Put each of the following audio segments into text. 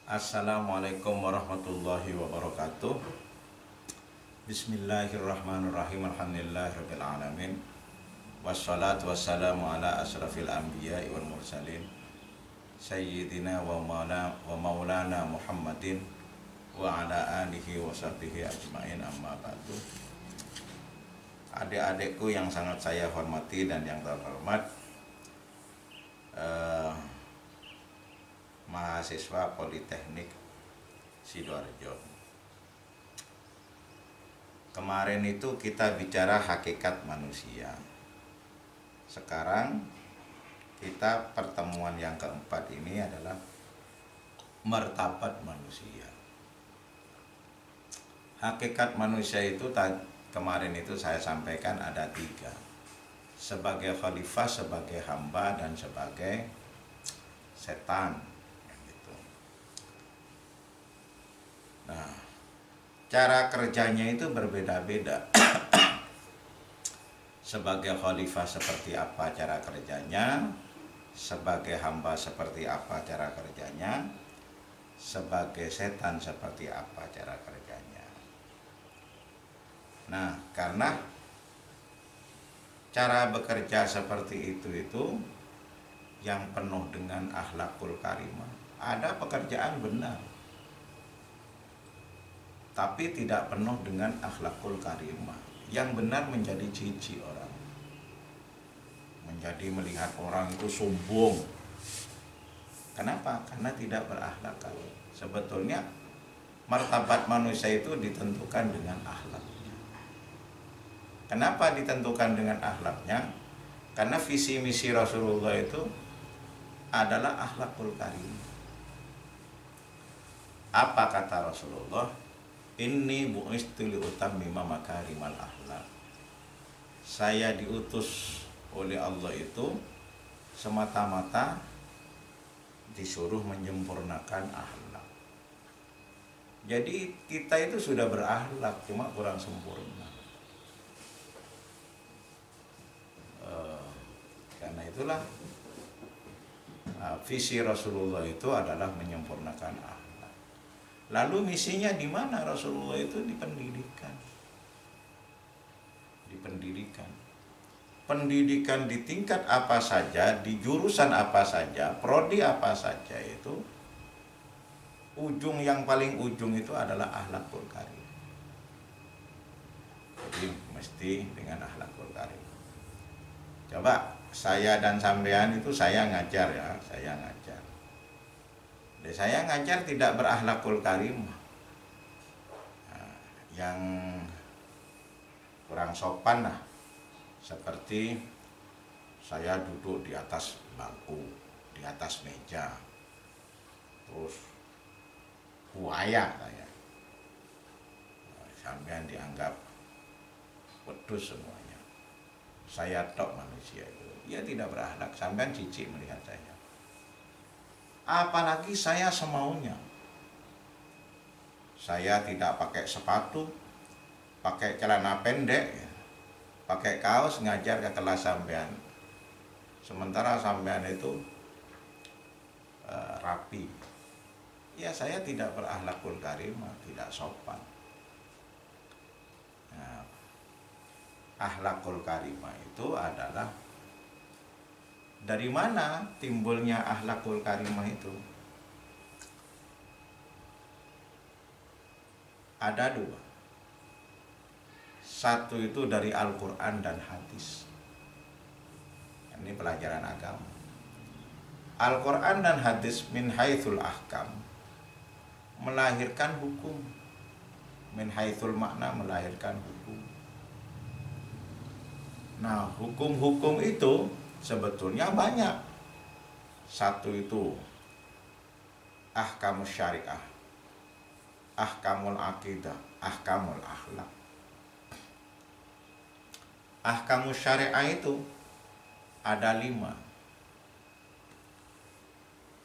Assalamualaikum warahmatullahi wabarakatuh. Bismillahirrahmanirrahim. Alhamdulillahirabbil alamin. Wassalatu wassalamu ala asrafil anbiya'i wal mursalin sayyidina wa maulana Muhammadin wa ala alihi wa sahbihi ajmain, amma ba'du. Adik-adikku yang sangat saya hormati dan yang terhormat, mahasiswa Politeknik Sidoarjo. Kemarin itu kita bicara hakikat manusia. Sekarang kita pertemuan yang keempat ini adalah martabat manusia. Hakikat manusia itu kemarin itu saya sampaikan ada 3. Sebagai khalifah, sebagai hamba, dan sebagai setan. Nah, cara kerjanya itu berbeda-beda. Sebagai khalifah seperti apa cara kerjanya, sebagai hamba seperti apa cara kerjanya, sebagai setan seperti apa cara kerjanya. Nah, karena cara bekerja seperti itu yang penuh dengan akhlakul karimah. Ada pekerjaan benar, tapi tidak penuh dengan akhlakul karimah. Yang benar menjadi jijik orang, menjadi melihat orang itu sombong. Kenapa? Karena tidak berakhlak. Sebetulnya martabat manusia itu ditentukan dengan akhlaknya. Kenapa ditentukan dengan akhlaknya? Karena visi misi Rasulullah itu adalah akhlakul karimah. Apa kata Rasulullah? Inni bu'istu liutammima makarimal akhlak. Saya diutus oleh Allah itu semata-mata disuruh menyempurnakan akhlak. Jadi kita itu sudah berakhlak, cuma kurang sempurna. Karena itulah visi Rasulullah itu adalah menyempurnakan akhlak. Lalu misinya di mana Rasulullah itu? Di pendidikan. Di pendidikan. Pendidikan di tingkat apa saja, di jurusan apa saja, prodi apa saja itu, ujung yang paling ujung itu adalah akhlakul karim. Jadi mesti dengan akhlakul karim. Coba saya dan sampean itu saya ngajar ya, saya ngajar. Saya ngajar tidak berakhlakul karimah. Nah, yang kurang sopan lah, seperti saya duduk di atas bangku, di atas meja, terus buaya saya. Sampean dianggap wedus semuanya. Saya tok manusia itu. Ia tidak berakhlak, sampean jijik melihat saya. Apalagi saya semaunya. Saya tidak pakai sepatu, pakai celana pendek, pakai kaos ngajar ke kelas sampean. Sementara sampean itu rapi. Ya, saya tidak berakhlakul karimah, tidak sopan. Nah, akhlakul karimah itu adalah, dari mana timbulnya akhlakul karimah itu? Ada 2. Satu itu dari Al-Quran dan hadis. Ini pelajaran agama. Al-Quran dan hadis min haitsul ahkam, melahirkan hukum. Min haitsul makna, melahirkan hukum. Nah, hukum-hukum itu sebetulnya banyak. Satu itu ahkamus syariah, ahkamul aqidah, ahkamul akhlak. Ahkamus syariah itu ada 5.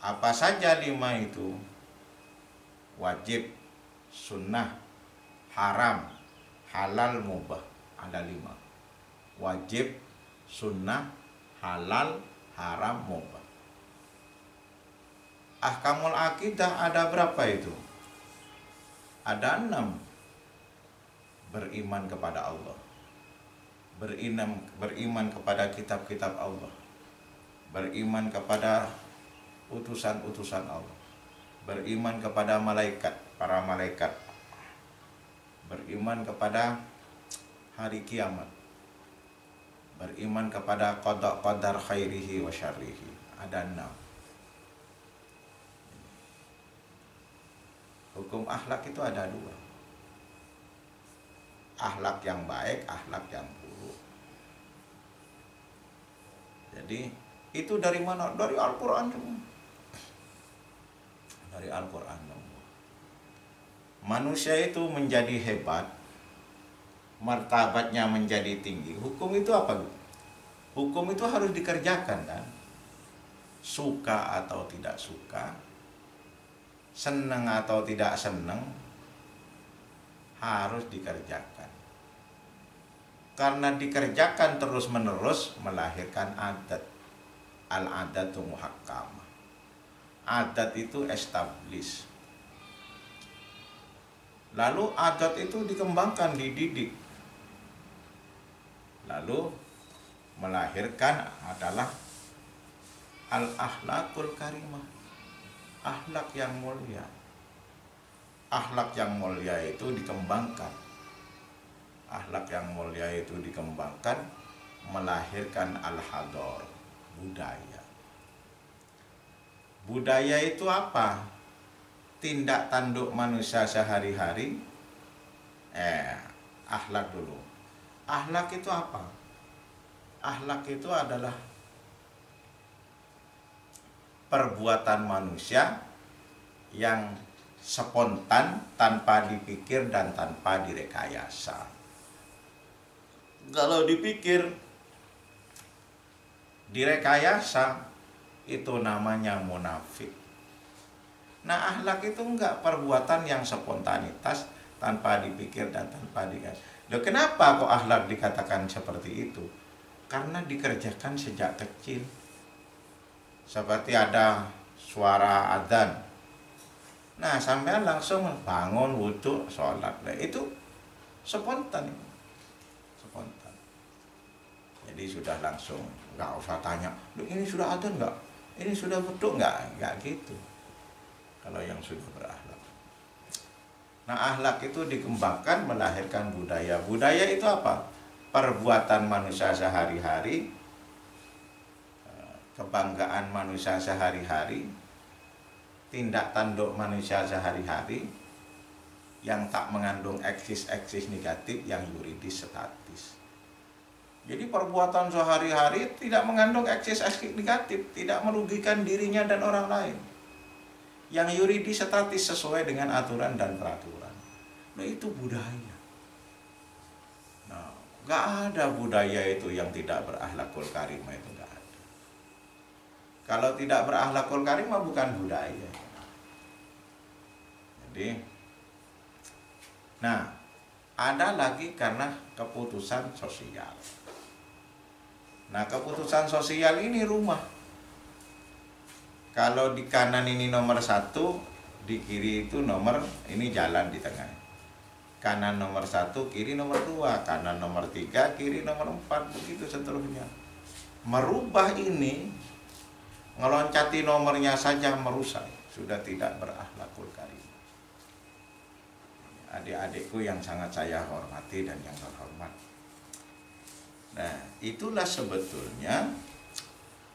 Apa saja 5 itu? Wajib, sunnah, haram, halal, mubah. Ada 5. Wajib, sunnah, halal, haram, mubah. Ahkamul akidah ada berapa itu? Ada 6. Beriman kepada Allah, beriman kepada kitab-kitab Allah, beriman kepada utusan-utusan Allah, beriman kepada malaikat, para malaikat, beriman kepada hari kiamat, beriman kepada qada qadar khairihi wa syarrihi. Ada 6. Hukum akhlak itu ada 2. Akhlak yang baik, akhlak yang buruk. Jadi itu dari mana? Dari Al-Quran semua. Dari Al-Quran semua. Manusia itu menjadi hebat, martabatnya menjadi tinggi. Hukum itu apa? Hukum itu harus dikerjakan kan? Suka atau tidak suka, senang atau tidak senang, harus dikerjakan. Karena dikerjakan terus-menerus melahirkan adat. Al-adatu muhakkamah. Adat itu establis. Lalu adat itu dikembangkan, dididik. Lalu melahirkan adalah al-akhlakul karimah. Akhlak yang mulia. Akhlak yang mulia itu dikembangkan. Akhlak yang mulia itu dikembangkan melahirkan al-hadar, budaya. Budaya itu apa? Tindak tanduk manusia sehari-hari. Akhlak dulu. Akhlak itu apa? Akhlak itu adalah perbuatan manusia yang spontan, tanpa dipikir dan tanpa direkayasa. Kalau dipikir, direkayasa, itu namanya munafik. Nah, akhlak itu enggak perbuatan yang spontanitas, tanpa dipikir dan tanpa direkayasa. Loh, kenapa kok akhlak dikatakan seperti itu? Karena dikerjakan sejak kecil. Seperti ada suara adzan. Nah, sampai langsung bangun, wudhu, sholat. Nah, itu spontan. Spontan. Jadi sudah langsung, nggak usah tanya, ini sudah adzan nggak? Ini sudah wudhu nggak? Nggak gitu. Kalau yang sudah berakhlak. Nah, akhlak itu dikembangkan melahirkan budaya. Budaya itu apa? Perbuatan manusia sehari-hari, kebanggaan manusia sehari-hari, tindak tanduk manusia sehari-hari yang tak mengandung eksis-eksis negatif, yang yuridis statis. Jadi perbuatan sehari-hari tidak mengandung eksis-eksis negatif, tidak merugikan dirinya dan orang lain. Yang yuridis statis sesuai dengan aturan dan peraturan. Nah, itu budaya. Nah, gak ada budaya itu yang tidak berakhlakul karimah, itu gak ada. Kalau tidak berakhlakul karimah bukan budaya. Jadi, nah, ada lagi karena keputusan sosial. Nah, keputusan sosial ini rumah. Kalau di kanan ini nomor 1, di kiri itu nomor, ini jalan di tengah. Kanan nomor 1, kiri nomor 2, kanan nomor 3, kiri nomor 4, begitu seterusnya. Merubah ini, ngeloncati nomornya saja merusak, sudah tidak berakhlakul karimah. Adik-adikku yang sangat saya hormati dan yang terhormat. Nah, itulah sebetulnya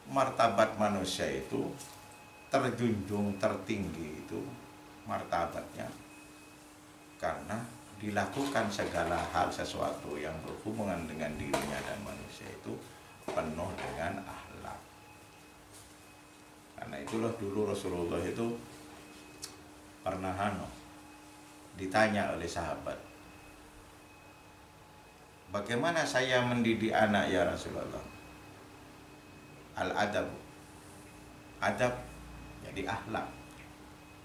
martabat manusia itu terjunjung tertinggi, itu martabatnya karena dilakukan segala hal sesuatu yang berhubungan dengan dirinya dan manusia itu penuh dengan akhlak. Karena itulah dulu Rasulullah itu pernah ditanya oleh sahabat, bagaimana saya mendidik anak ya Rasulullah? Al-adab. Adab jadi akhlak.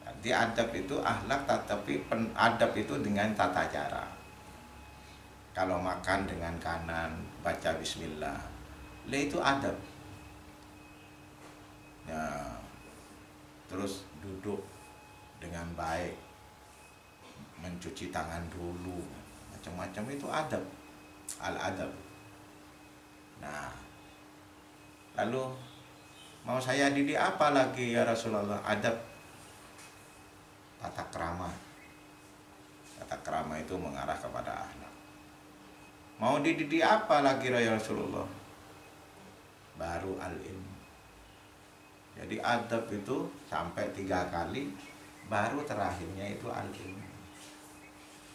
Jadi adab itu akhlak, tetapi adab itu dengan tata cara. Kalau makan dengan kanan, baca bismillah. Itu adab. Ya. terus duduk dengan baik, mencuci tangan dulu, macam-macam itu adab, al-adab. Nah, lalu mau saya didik apa lagi ya Rasulullah? Adab, tata krama. Tata krama itu mengarah kepada akhlak. Mau dididik apa lagi ya Rasulullah? Baru al-ilmu. Jadi adab itu sampai 3 kali, baru terakhirnya itu al-ilmu.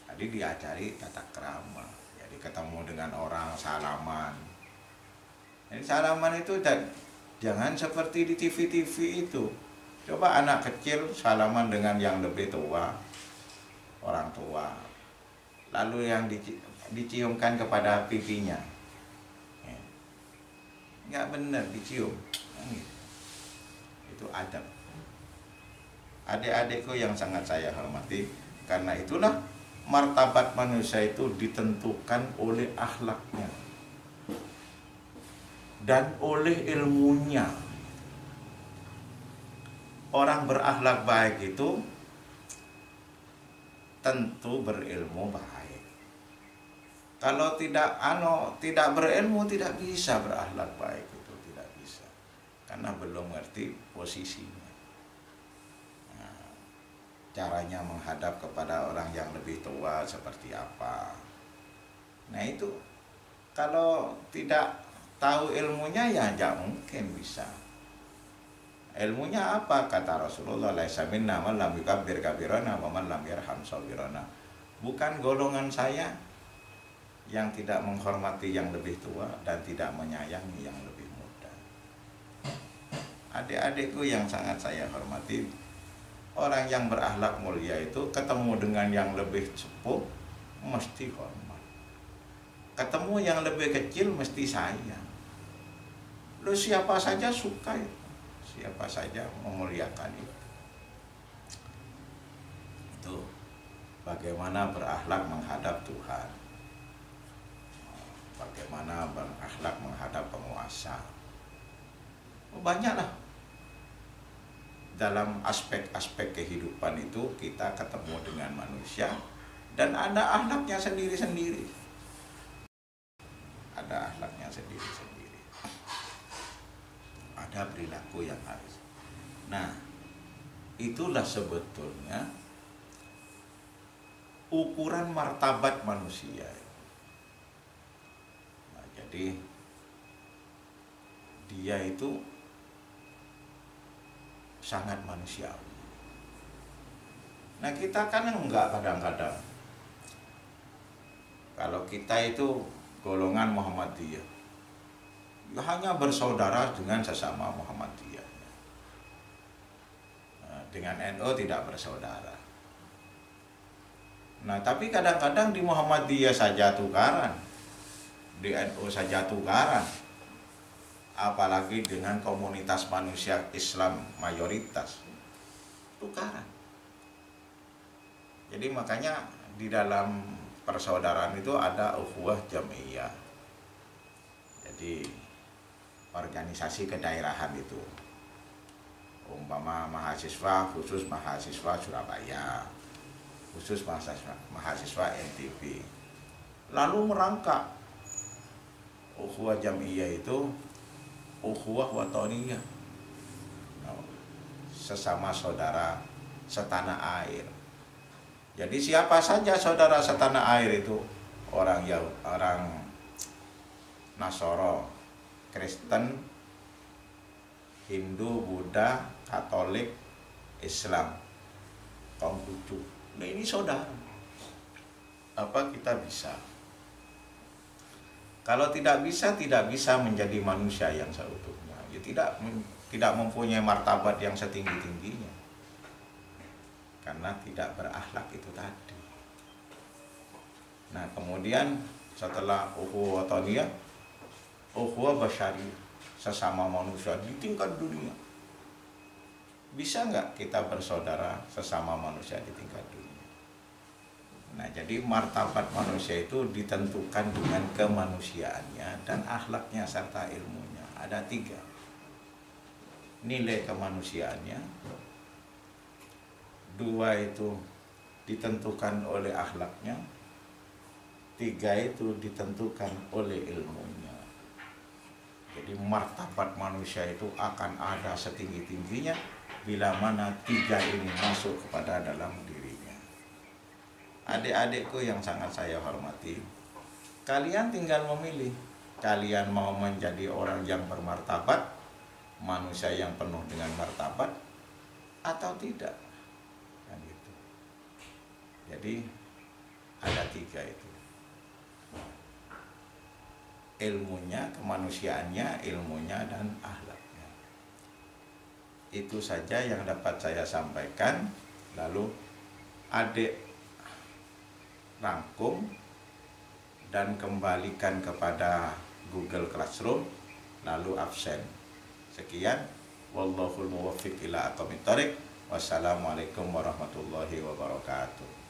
Tadi diajari tata krama. Jadi ketemu dengan orang salaman. Jadi salaman itu jangan seperti di TV-TV itu. Coba anak kecil salaman dengan yang lebih tua, orang tua. Lalu yang diciumkan kepada pipinya. Nggak benar dicium. Itu adab. Adik-adikku yang sangat saya hormati, karena itulah martabat manusia itu ditentukan oleh akhlaknya dan oleh ilmunya. Orang berakhlak baik itu tentu berilmu baik. Kalau tidak berilmu, tidak bisa berakhlak baik, itu tidak bisa, karena belum ngerti posisinya. Nah, caranya menghadap kepada orang yang lebih tua seperti apa. Nah itu kalau tidak tahu ilmunya ya tidak mungkin bisa. Ilmunya apa? Kata Rasulullah, laisa minna man lam yukabbir kabirana wa man lam yarham shawirana. Bukan golongan saya yang tidak menghormati yang lebih tua dan tidak menyayangi yang lebih muda. Adik-adikku yang sangat saya hormati, orang yang berakhlak mulia itu ketemu dengan yang lebih sepuh mesti hormat. Ketemu yang lebih kecil mesti sayang. Lu siapa saja suka itu. Siapa saja memuliakan itu. Itu bagaimana berakhlak menghadap Tuhan, bagaimana berakhlak menghadap penguasa. Banyaklah dalam aspek-aspek kehidupan itu kita ketemu dengan manusia dan ada akhlaknya sendiri-sendiri. Ada akhlaknya sendiri-sendiri. Ada perilaku yang harus. Nah, itulah sebetulnya ukuran martabat manusia. Nah, jadi dia itu sangat manusiawi. Nah, kita kan enggak kadang-kadang. Kalau kita itu golongan Muhammadiyah, hanya bersaudara dengan sesama Muhammadiyah. Nah, dengan NU tidak bersaudara. Nah, tapi kadang-kadang di Muhammadiyah saja tukaran, di NU saja tukaran, apalagi dengan komunitas manusia Islam mayoritas, tukaran. Jadi makanya di dalam persaudaraan itu ada ukhuwah jamiyah. Jadi organisasi kedaerahan itu, umpama mahasiswa, khusus mahasiswa Surabaya, khusus mahasiswa NTB, lalu merangkak ukhuwah jamiyah itu ukhuwah watoniyah, sesama saudara setanah air. Jadi siapa saja saudara setanah air itu, orang Yahudi, orang Nasoro, Kristen, Hindu, Buddha, Katolik, Islam, Konghucu. Nah, ini saudara. Apa kita bisa? Kalau tidak bisa menjadi manusia yang seutuhnya. Ya, tidak mempunyai martabat yang setinggi-tingginya. Karena tidak berakhlak itu tadi. Nah, kemudian setelah ukhuwah watoniyah, ukhuwah basyariyah, sesama manusia di tingkat dunia. Bisa nggak kita bersaudara sesama manusia di tingkat dunia? Nah, jadi martabat manusia itu ditentukan dengan kemanusiaannya dan akhlaknya serta ilmunya. Ada 3. Nilai kemanusiaannya, 2 itu ditentukan oleh akhlaknya, 3 itu ditentukan oleh ilmunya. Jadi martabat manusia itu akan ada setinggi-tingginya bila mana 3 ini masuk kepada dalam dirinya. Adik-adikku yang sangat saya hormati, kalian tinggal memilih. Kalian mau menjadi orang yang bermartabat, manusia yang penuh dengan martabat, atau tidak. Kan gitu. Jadi ada 3 itu. Ilmunya, kemanusiaannya, ilmunya, dan akhlaknya. Itu saja yang dapat saya sampaikan. Lalu adik rangkum dan kembalikan kepada Google Classroom, lalu absen. Sekian, wallahul muwaffiq ila aqwamit thoriq. Wassalamualaikum warahmatullahi wabarakatuh.